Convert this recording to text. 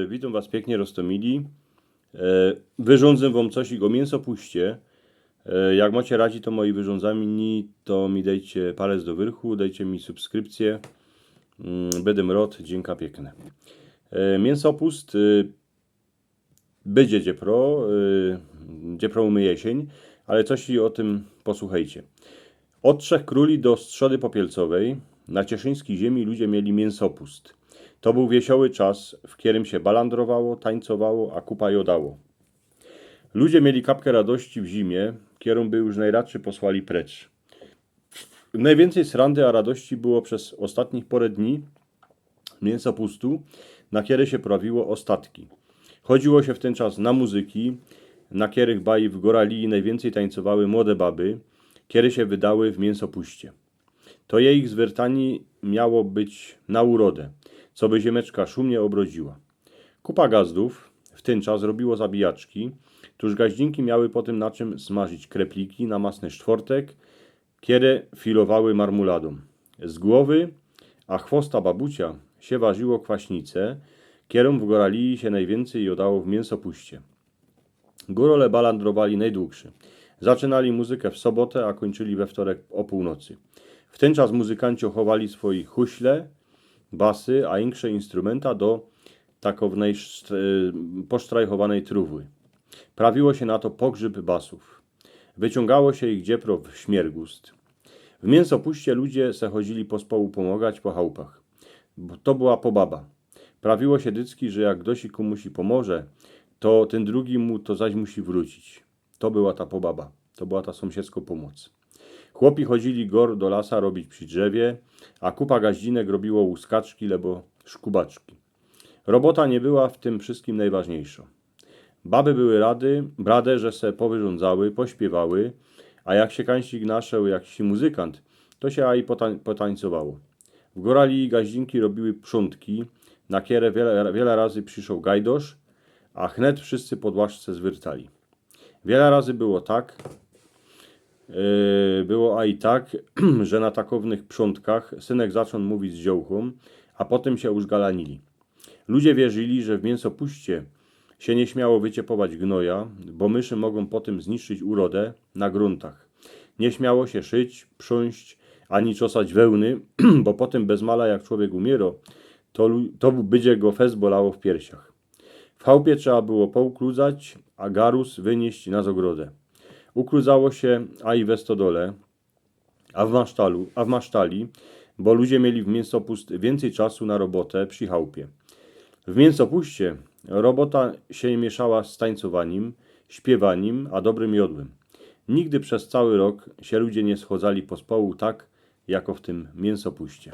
Witam Was pięknie, Rostomili. Wyrządzę Wam coś o mięsopuście. Jak macie radzi to moi wyrządzani, to mi dajcie palec do wyrchu, dajcie mi subskrypcję. Będę rod, dzięka piękne. Mięsopust będzie dziepro umy jesień, ale coś o tym posłuchajcie. Od Trzech Króli do Strzody Popielcowej na cieszyńskiej ziemi ludzie mieli mięsopust. To był wesoły czas, w którym się balandrowało, tańcowało, a kupa jodało. Ludzie mieli kapkę radości w zimie, którą by już najradszy posłali precz. Najwięcej srandy a radości było przez ostatnich parę dni mięsopustu, na które się prawiło ostatki. Chodziło się w ten czas na muzyki, na których baji w Goralii najwięcej tańcowały młode baby, które się wydały w mięsopuście. To jej ich zwiertani miało być na urodę, co by ziemeczka szumnie obrodziła. Kupa gazdów w ten czas robiło zabijaczki, tuż gaździnki miały po tym na czym smażyć krepliki na masny czwortek, które filowały marmuladą. Z głowy, a chwosta babucia się ważyło kwaśnicę, którą w Goralii się najwięcej jodało w mięsopuście. Górole balandrowali najdłuższy. Zaczynali muzykę w sobotę, a kończyli we wtorek o północy. W ten czas muzykanci chowali swoje huśle, basy, a insze instrumenta do takownej posztrajchowanej truwy. Prawiło się na to pogrzeb basów. Wyciągało się ich dziepro w śmiergust. W mięsopuście ludzie se chodzili pospołu pomagać po chałupach. To była pobaba. Prawiło się dycki, że jak ktoś komuś pomoże, to ten drugi mu to zaś musi wrócić. To była ta pobaba. To była ta sąsiedzka pomoc. Chłopi chodzili gor do lasa robić przy drzewie, a kupa gaździnek robiło łuskaczki lebo szkubaczki. Robota nie była w tym wszystkim najważniejsza. Baby były brade, że se powyrządzały, pośpiewały, a jak się kańścik naszył jakiś muzykant, to się aj potańcowało. W Goralii gaździnki robiły przątki, na które wiele razy przyszł gajdosz, a chnet wszyscy pod łaszce zwyrtali. Wiele razy było tak, że na takownych przątkach synek zaczął mówić z ziołchą, a potem się użgalanili. Ludzie wierzyli, że w mięsopuście się nie śmiało wyciepować gnoja, bo myszy mogą potem zniszczyć urodę na gruntach. Nie śmiało się szyć, prząść, ani czosać wełny, bo potem bez mala jak człowiek umiero, to będzie go fez bolało w piersiach. W chałupie trzeba było poukludzać, a garus wynieść na zogrodę. Ukludzało się a i we stodole, a w masztali, bo ludzie mieli w mięsopust więcej czasu na robotę przy chałupie. W mięsopuście robota się mieszała z tańcowaniem, śpiewaniem, a dobrym jodłem. Nigdy przez cały rok się ludzie nie schodzali pospołu tak, jako w tym mięsopuście.